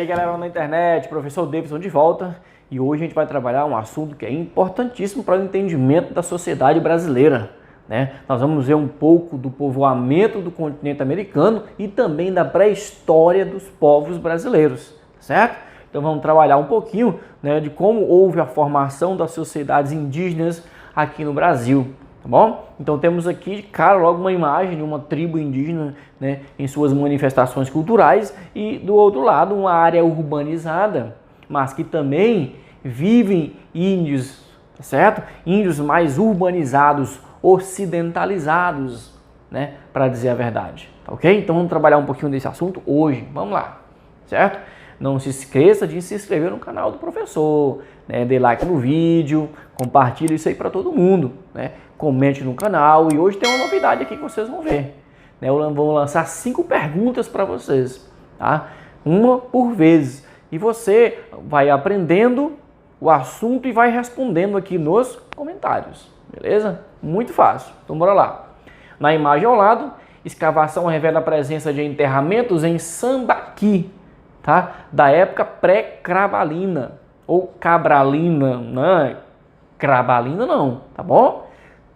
galera na internet, professor Davidson de volta, e hoje a gente vai trabalhar um assunto que é importantíssimo para o entendimento da sociedade brasileira, né? Nós vamos ver um pouco do povoamento do continente americano e também da pré-história dos povos brasileiros, certo? Então vamos trabalhar um pouquinho, né, de como houve a formação das sociedades indígenas aqui no Brasil. Tá bom? Então temos aqui, cara, logo uma imagem de uma tribo indígena, né, em suas manifestações culturais, e do outro lado uma área urbanizada, mas que também vivem índios, tá certo? Índios mais urbanizados, ocidentalizados, né, para dizer a verdade, tá ok? Então vamos trabalhar um pouquinho desse assunto hoje, vamos lá, certo? Não se esqueça de se inscrever no canal do professor, né? Dê like no vídeo, compartilhe isso aí para todo mundo, né? Comente no canal, e hoje tem uma novidade aqui que vocês vão ver, né? Eu vou lançar 5 perguntas para vocês, tá? Uma por vez, e você vai aprendendo o assunto e vai respondendo aqui nos comentários, beleza? Muito fácil, então bora lá. Na imagem ao lado, escavação revela a presença de enterramentos em Sambaqui, tá? Da época pré-Crabalina, ou Cabralina, não é Crabalina não, tá bom?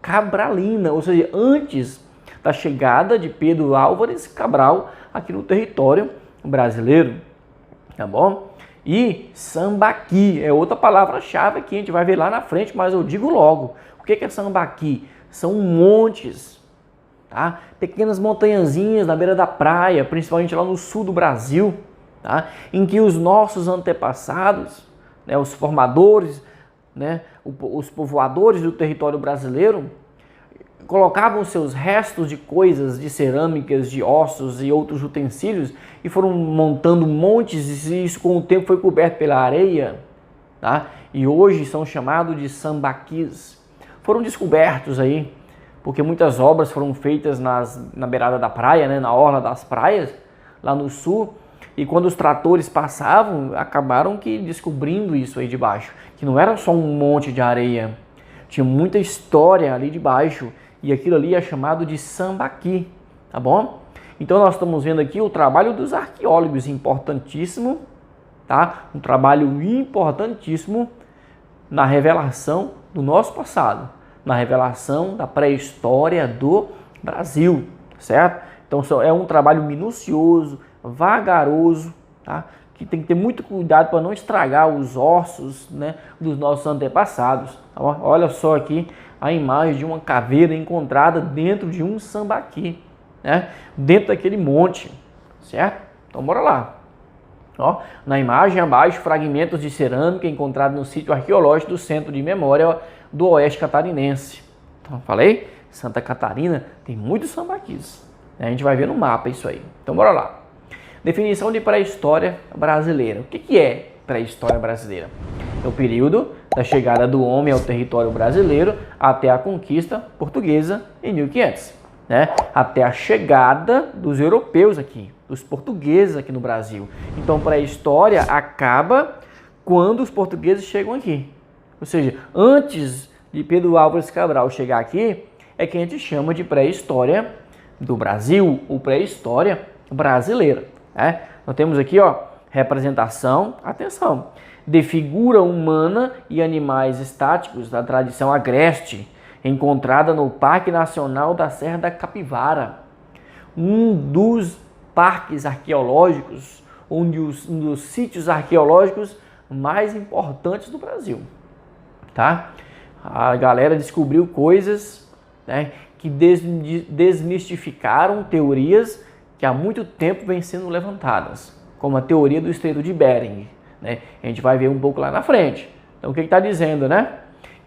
Cabralina, ou seja, antes da chegada de Pedro Álvares Cabral aqui no território brasileiro, tá bom? E Sambaqui é outra palavra-chave que a gente vai ver lá na frente, mas eu digo logo. O que é Sambaqui? São montes, tá? Pequenas montanhazinhas na beira da praia, principalmente lá no sul do Brasil, tá? Em que os nossos antepassados, né, os formadores, né, os povoadores do território brasileiro, colocavam seus restos de coisas, de cerâmicas, de ossos e outros utensílios, e foram montando montes, e isso com o tempo foi coberto pela areia, tá? E hoje são chamados de sambaquis. Foram descobertos aí, porque muitas obras foram feitas na beirada da praia, né, na orla das praias, lá no sul, e quando os tratores passavam, acabaram que descobrindo isso aí de baixo, que não era só um monte de areia, tinha muita história ali de baixo, e aquilo ali é chamado de Sambaqui, tá bom? Então nós estamos vendo aqui o trabalho dos arqueólogos, importantíssimo, tá? Um trabalho importantíssimo na revelação do nosso passado, na revelação da pré-história do Brasil, certo? Então é um trabalho minucioso, vagaroso, tá? Que tem que ter muito cuidado para não estragar os ossos, né, dos nossos antepassados. Tá? Olha só aqui a imagem de uma caveira encontrada dentro de um sambaqui, né, dentro daquele monte, certo? Então bora lá. Ó, na imagem abaixo, fragmentos de cerâmica encontrados no sítio arqueológico do Centro de Memória do Oeste Catarinense. Então falei, Santa Catarina tem muitos sambaquis. A gente vai ver no mapa isso aí. Então bora lá. Definição de pré-história brasileira. O que é pré-história brasileira? É o período da chegada do homem ao território brasileiro até a conquista portuguesa em 1500, né? Até a chegada dos europeus aqui, dos portugueses aqui no Brasil. Então pré-história acaba quando os portugueses chegam aqui. Ou seja, antes de Pedro Álvares Cabral chegar aqui, é que a gente chama de pré-história do Brasil, ou pré-história brasileira. Né? Nós temos aqui, ó, representação, atenção, de figura humana e animais estáticos da tradição agreste, encontrada no Parque Nacional da Serra da Capivara, um dos parques arqueológicos, um dos sítios arqueológicos mais importantes do Brasil. Tá? A galera descobriu coisas, né, que desmistificaram teorias que há muito tempo vêm sendo levantadas, como a teoria do Estreito de Bering, né? A gente vai ver um pouco lá na frente. Então o que está dizendo, né?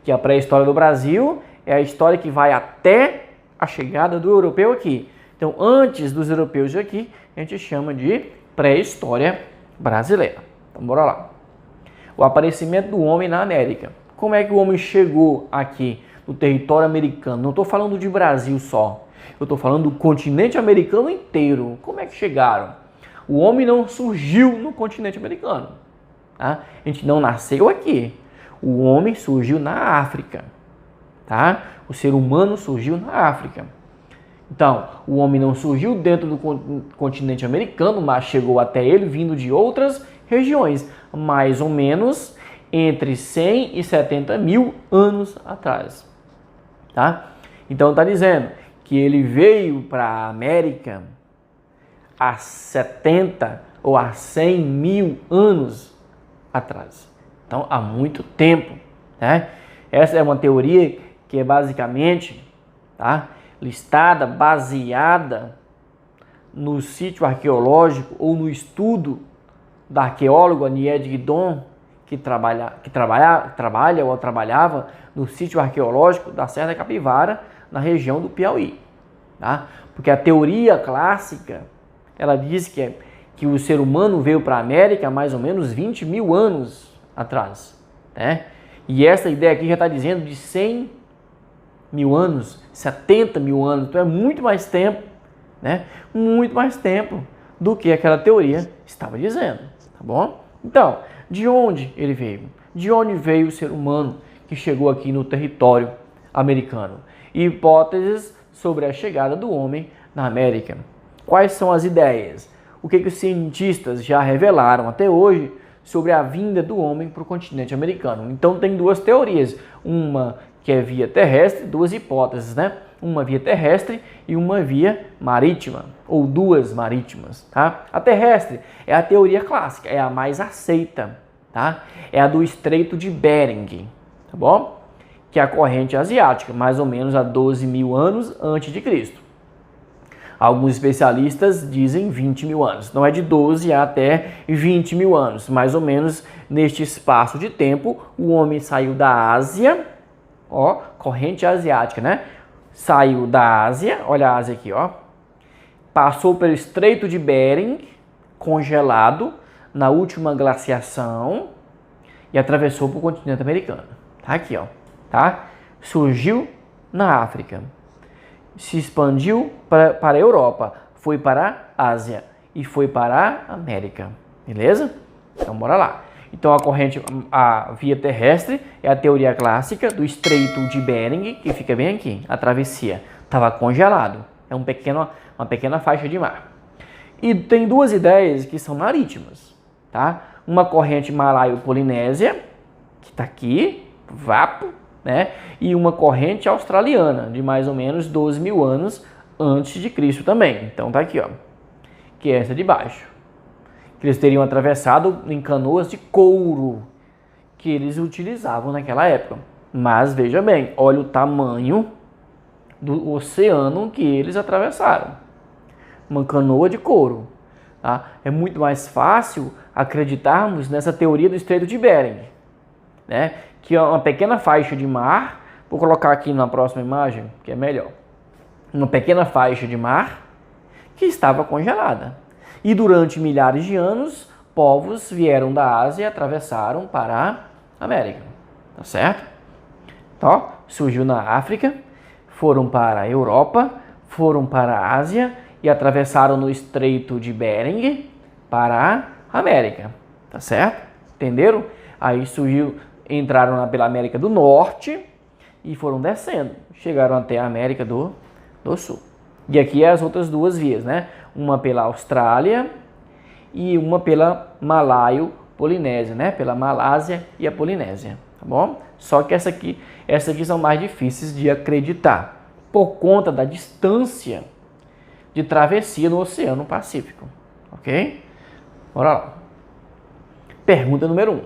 Que a pré-história do Brasil é a história que vai até a chegada do europeu aqui. Então antes dos europeus aqui, a gente chama de pré-história brasileira. Então bora lá. O aparecimento do homem na América. Como é que o homem chegou aqui no território americano? Não estou falando de Brasil só. Eu estou falando do continente americano inteiro. Como é que chegaram? O homem não surgiu no continente americano. Tá? A gente não nasceu aqui. O homem surgiu na África. Tá? O ser humano surgiu na África. Então, o homem não surgiu dentro do continente americano, mas chegou até ele vindo de outras regiões, mais ou menos entre 100 e 70 mil anos atrás. Tá? Então está dizendo que ele veio para a América há 70 ou há 100 mil anos atrás. Então, há muito tempo. Né? Essa é uma teoria que é basicamente, tá, listada, baseada no sítio arqueológico ou no estudo da arqueóloga Nied Guidon, que trabalha ou trabalhava no sítio arqueológico da Serra da Capivara, na região do Piauí. Tá? Porque a teoria clássica, ela diz que o ser humano veio para a América há mais ou menos 20 mil anos atrás. Né? E essa ideia aqui já está dizendo de 100 mil anos, 70 mil anos, então é muito mais tempo, né? Muito mais tempo do que aquela teoria estava dizendo, tá bom? Então, de onde ele veio? De onde veio o ser humano que chegou aqui no território americano? Hipóteses sobre a chegada do homem na América. Quais são as ideias? O que os cientistas já revelaram até hoje sobre a vinda do homem para o continente americano? Então tem duas teorias, uma que é via terrestre, duas hipóteses, né? Uma via terrestre e uma via marítima, ou duas marítimas, tá? A terrestre é a teoria clássica, é a mais aceita, tá? É a do Estreito de Bering, tá bom? Que é a corrente asiática, mais ou menos há 12 mil anos antes de Cristo. Alguns especialistas dizem 20 mil anos, não é de 12 até 20 mil anos, mais ou menos neste espaço de tempo, o homem saiu da Ásia, ó, corrente asiática, né? Saiu da Ásia, olha a Ásia aqui, ó. Passou pelo Estreito de Bering, congelado na última glaciação e atravessou para o continente americano. Tá aqui, ó, tá? Surgiu na África, se expandiu para a Europa, foi para a Ásia e foi para a América, beleza? Então bora lá. Então a via terrestre é a teoria clássica do Estreito de Bering, que fica bem aqui, a travessia. Estava congelado, é uma pequena faixa de mar. E tem duas ideias que são marítimas, tá? Uma corrente malaio-polinésia, que está aqui, vapo, né? E uma corrente australiana, de mais ou menos 12 mil anos antes de Cristo também. Então tá aqui, ó, que é essa de baixo. Que eles teriam atravessado em canoas de couro que eles utilizavam naquela época. Mas veja bem, olha o tamanho do oceano que eles atravessaram. Uma canoa de couro. Tá? É muito mais fácil acreditarmos nessa teoria do Estreito de Bering, né? Que é uma pequena faixa de mar, vou colocar aqui na próxima imagem, que é melhor. Uma pequena faixa de mar que estava congelada. E durante milhares de anos, povos vieram da Ásia e atravessaram para a América. Tá certo? Então, surgiu na África, foram para a Europa, foram para a Ásia e atravessaram no Estreito de Bering para a América. Tá certo? Entenderam? Aí entraram pela América do Norte e foram descendo. Chegaram até a América do Sul. E aqui as outras duas vias, né? Uma pela Austrália e uma pela Malaio-Polinésia, né? Pela Malásia e a Polinésia, tá bom? Só que essas aqui são mais difíceis de acreditar, por conta da distância de travessia no Oceano Pacífico, ok? Bora lá. Pergunta número 1,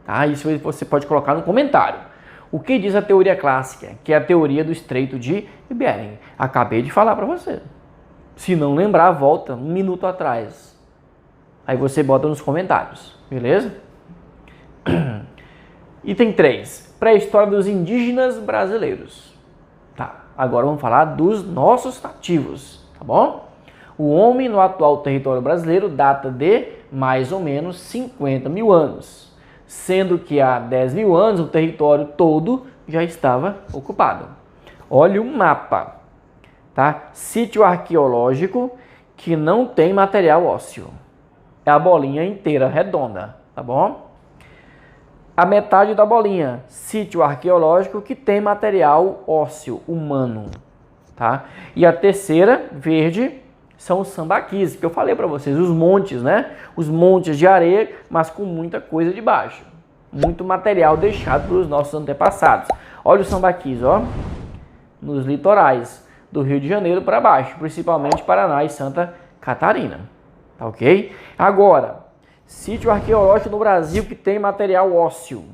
tá? Isso você pode colocar no comentário. O que diz a teoria clássica, que é a teoria do Estreito de Bering? Acabei de falar para você. Se não lembrar, volta 1 minuto atrás. Aí você bota nos comentários, beleza? Item 3. Pré-história dos indígenas brasileiros. Tá, agora vamos falar dos nossos nativos, tá bom? O homem no atual território brasileiro data de mais ou menos 50 mil anos, sendo que há 10 mil anos o território todo já estava ocupado. Olha o mapa, tá? Sítio arqueológico que não tem material ósseo. É a bolinha inteira redonda, tá bom? A metade da bolinha, sítio arqueológico que tem material ósseo humano, tá? E a terceira, verde, são os sambaquis, que eu falei para vocês, os montes, né? Os montes de areia, mas com muita coisa debaixo. Muito material deixado pelos nossos antepassados. Olha os sambaquis, ó, nos litorais do Rio de Janeiro para baixo, principalmente Paraná e Santa Catarina. Tá ok? Agora, sítio arqueológico no Brasil que tem material ósseo,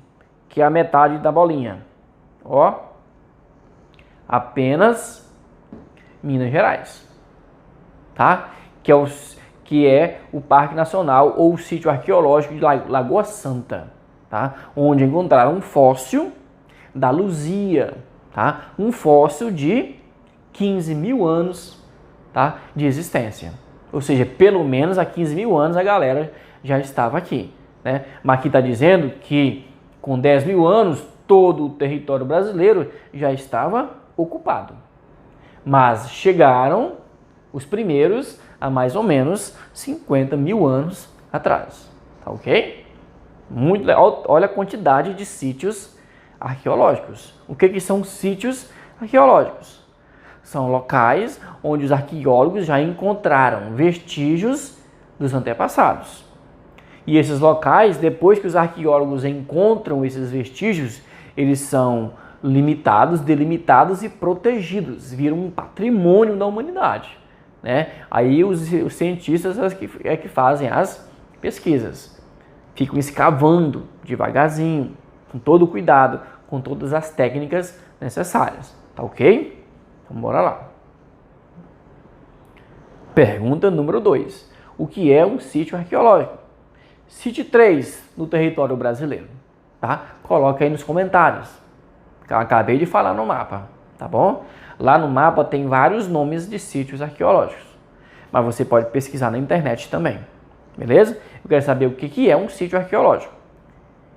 que é a metade da bolinha. Ó, apenas Minas Gerais. Tá? Que é o Parque Nacional ou o Sítio Arqueológico de Lagoa Santa, tá? Onde encontraram um fóssil da Luzia, tá? Um fóssil de 15 mil anos, tá? De existência. Ou seja, pelo menos há 15 mil anos a galera já estava aqui, né? Mas aqui está dizendo que com 10 mil anos todo o território brasileiro já estava ocupado. Mas chegaram os primeiros há mais ou menos 50 mil anos atrás, tá ok? Muito legal. Olha a quantidade de sítios arqueológicos. O que são sítios arqueológicos? São locais onde os arqueólogos já encontraram vestígios dos antepassados. E esses locais, depois que os arqueólogos encontram esses vestígios, eles são limitados, delimitados e protegidos, viram um patrimônio da humanidade, né? Aí os cientistas é que fazem as pesquisas, ficam escavando devagarzinho, com todo o cuidado, com todas as técnicas necessárias, tá ok? Então bora lá. Pergunta número 2. O que é um sítio arqueológico? Cite 3 no território brasileiro, tá? Coloca aí nos comentários. Eu acabei de falar no mapa, tá bom? Lá no mapa tem vários nomes de sítios arqueológicos, mas você pode pesquisar na internet também, beleza? Eu quero saber o que é um sítio arqueológico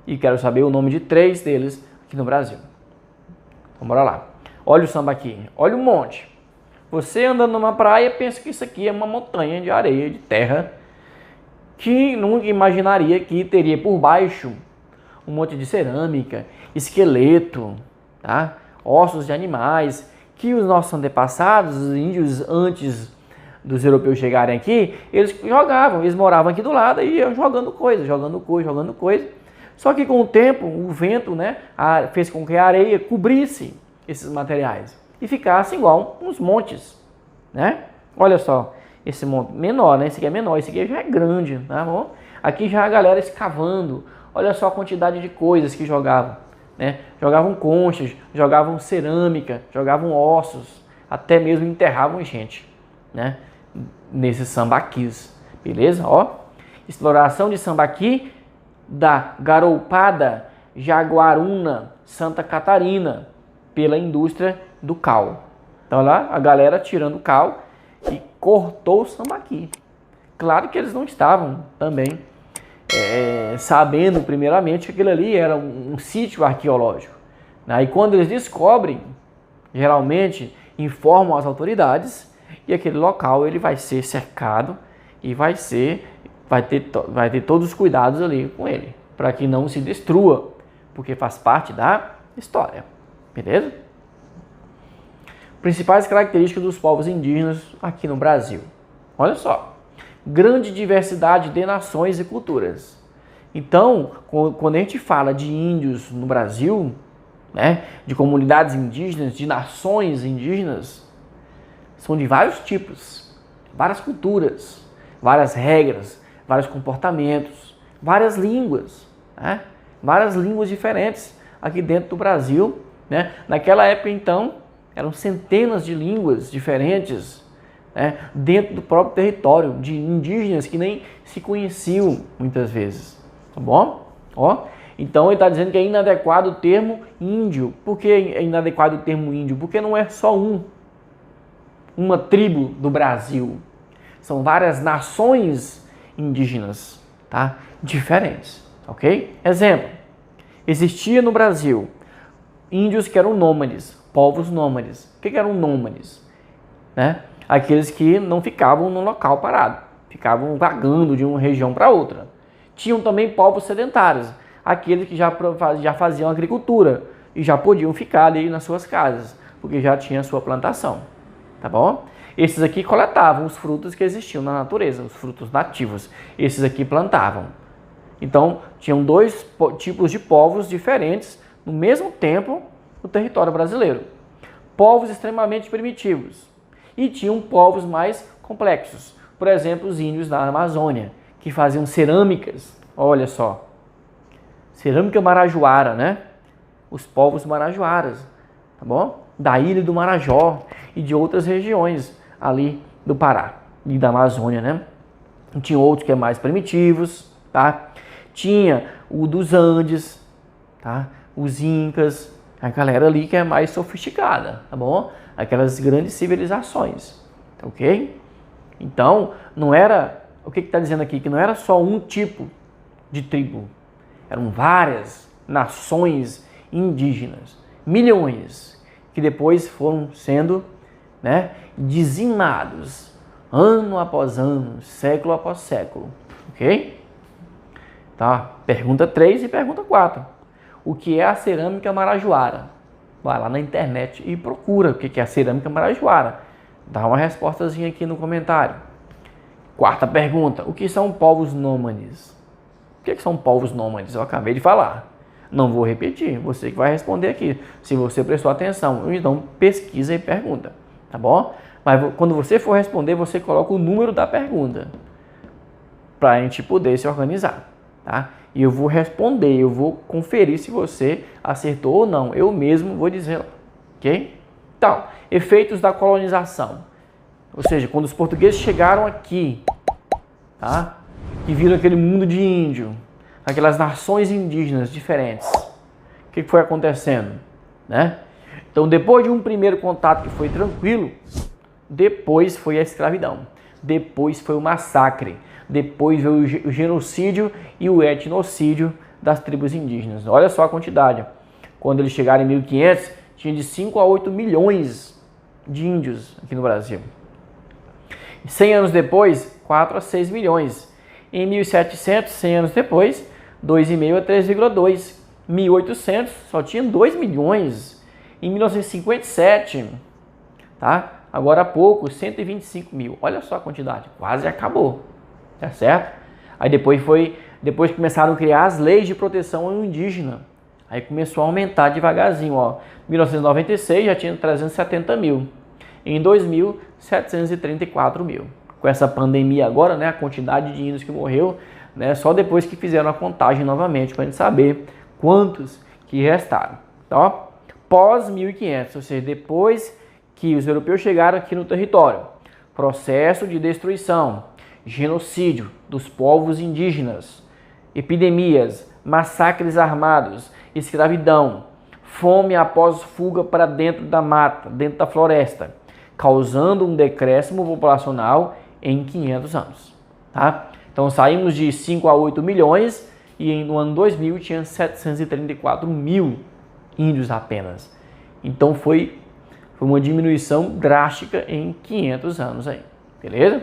e quero saber o nome de 3 deles aqui no Brasil. Então bora lá. Olha o sambaqui, olha o monte. Você andando numa praia pensa que isso aqui é uma montanha de areia, de terra, que nunca imaginaria que teria por baixo um monte de cerâmica, esqueleto, tá? Ossos de animais, que os nossos antepassados, os índios, antes dos europeus chegarem aqui, eles jogavam, eles moravam aqui do lado e iam jogando coisa. Só que com o tempo, o vento, né, fez com que a areia cobrisse esses materiais e ficasse igual uns montes, né? Olha só, esse monte menor, né? Esse aqui é menor, esse aqui já é grande, tá bom? Aqui já a galera escavando. Olha só a quantidade de coisas que jogavam, né? Jogavam conchas, jogavam cerâmica, jogavam ossos, até mesmo enterravam gente, né? Nesses sambaquis, beleza? Ó, exploração de sambaqui da Garoupada Jaguaruna, Santa Catarina, pela indústria do cal. Então lá a galera tirando cal e cortou o sambaqui. Claro que eles não estavam também sabendo primeiramente que aquilo ali era um sítio arqueológico. E quando eles descobrem, geralmente informam as autoridades e aquele local ele vai ser cercado e vai ter todos os cuidados ali com ele, para que não se destrua, porque faz parte da história. Beleza? Principais características dos povos indígenas aqui no Brasil. Olha só. Grande diversidade de nações e culturas. Então, quando a gente fala de índios no Brasil, né, de comunidades indígenas, de nações indígenas, são de vários tipos, várias culturas, várias regras, vários comportamentos, várias línguas, né? Várias línguas diferentes aqui dentro do Brasil, né? Naquela época, então, eram centenas de línguas diferentes, né? Dentro do próprio território, de indígenas que nem se conheciam muitas vezes, tá bom? Ó, então ele está dizendo que é inadequado o termo índio. Por que é inadequado o termo índio? Porque não é só uma tribo do Brasil, são várias nações indígenas, tá? Diferentes, ok? Exemplo, existia no Brasil índios que eram nômades, povos nômades. O que eram nômades? Né? Aqueles que não ficavam num local parado, ficavam vagando de uma região para outra. Tinham também povos sedentários, aqueles que já faziam agricultura e já podiam ficar ali nas suas casas, porque já tinha a sua plantação, tá bom? Esses aqui coletavam os frutos que existiam na natureza, os frutos nativos. Esses aqui plantavam. Então, tinham dois tipos de povos diferentes no mesmo tempo no território brasileiro. Povos extremamente primitivos e tinham povos mais complexos. Por exemplo, os índios da Amazônia, que faziam cerâmicas. Olha só, cerâmica marajoara, né? Os povos marajoaras, tá bom? Da ilha do Marajó e de outras regiões ali do Pará e da Amazônia, né? Tinha outros que é mais primitivos, tá? Tinha o dos Andes, tá? Os Incas, a galera ali que é mais sofisticada, tá bom? Aquelas grandes civilizações, ok? Então, não era, o que está dizendo aqui? Que não era só um tipo de tribo, eram várias nações indígenas, milhões, que depois foram sendo, né, dizimados, ano após ano, século após século, ok? Tá? Pergunta 3 e pergunta 4. O que é a cerâmica marajoara? Vai lá na internet e procura o que é a cerâmica marajoara. Dá uma respostazinha aqui no comentário. Quarta pergunta. O que são povos nômades? O que são povos nômades? Eu acabei de falar. Não vou repetir. Você que vai responder aqui. Se você prestou atenção. Então pesquisa e pergunta. Tá bom? Mas quando você for responder, você coloca o número da pergunta. Para a gente poder se organizar. Tá? E eu vou responder. Eu vou conferir se você acertou ou não. Eu mesmo vou dizer. Ok? Então, efeitos da colonização. Ou seja, quando os portugueses chegaram aqui, tá? E viram aquele mundo de índio, aquelas nações indígenas diferentes, o que foi acontecendo, né? Então, depois de um primeiro contato que foi tranquilo, depois foi a escravidão, depois foi o massacre, depois veio o genocídio e o etnocídio das tribos indígenas. Olha só a quantidade. Quando eles chegaram em 1500, tinha de 5 a 8 milhões de índios aqui no Brasil. 100 anos depois, 4 a 6 milhões. Em 1700, 100 anos depois, 2,5 a 3,2. 1800, só tinha 2 milhões. Em 1957, tá? Agora há pouco, 125 mil. Olha só a quantidade, quase acabou. Tá certo? Aí depois começaram a criar as leis de proteção ao indígena. Aí começou a aumentar devagarzinho, ó. 1996 já tinha 370 mil. Em 2000, 734 mil. Com essa pandemia agora, né, a quantidade de índios que morreu, né, só depois que fizeram a contagem novamente, para a gente saber quantos que restaram. Tá? Pós 1500, ou seja, depois que os europeus chegaram aqui no território. Processo de destruição, genocídio dos povos indígenas, epidemias, massacres armados, escravidão, fome após fuga para dentro da mata, dentro da floresta, causando um decréscimo populacional em 500 anos. Tá? Então saímos de 5 a 8 milhões e no ano 2000 tinha 734 mil índios apenas. Então foi uma diminuição drástica em 500 anos aí, beleza?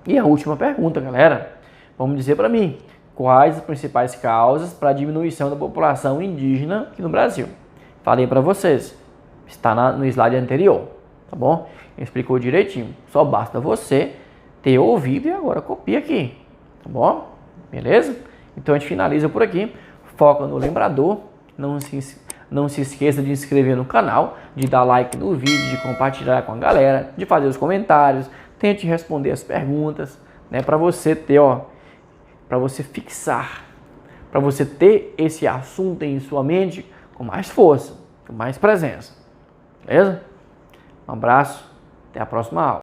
E a última pergunta, galera, vamos dizer para mim, quais as principais causas para a diminuição da população indígena aqui no Brasil? Falei para vocês, está no slide anterior, tá bom? Explicou direitinho, só basta você ter ouvido e agora copia aqui, tá bom? Beleza? Então a gente finaliza por aqui, foca no lembrador, não se esqueça de se inscrever no canal, de dar like no vídeo, de compartilhar com a galera, de fazer os comentários, tente responder as perguntas, né, para você ter, ó, para você fixar, para você ter esse assunto em sua mente com mais força, com mais presença. Beleza? Um abraço, até a próxima aula.